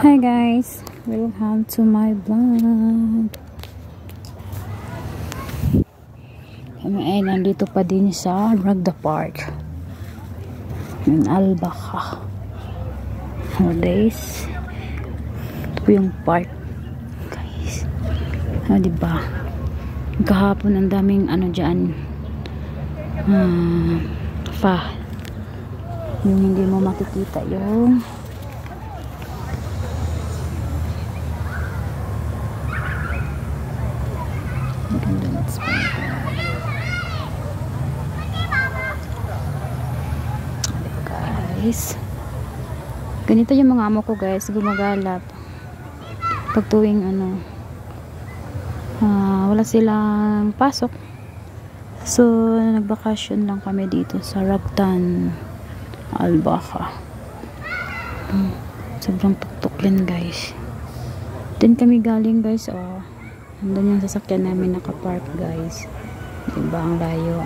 Hi guys, welcome to my vlog. Kami ay nandito pa din sa Ragda Park in Albaca. Nowadays, ito po yung park guys. Diba? Kahapon ang daming ano dyan, yung hindi mo makikita yung guys. Ganito yung mga amo ko guys, gumagalap pag tuwing ano, wala silang pasok, so nagbakasyon lang kami dito sa Ragtan, Albaca. Sobrang tuktok yan guys. Din kami galing guys, nandun yung sasakyan namin nakapark guys, diba ang layo.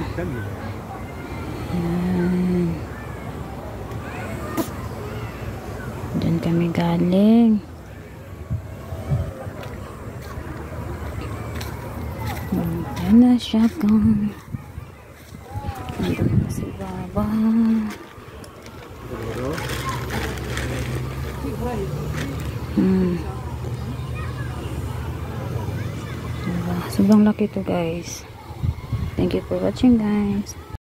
Yan, dyan kami galing. Yan na siya kung nandun na si Baba. Diba? Sobrang laki to guys. Thank you for watching guys.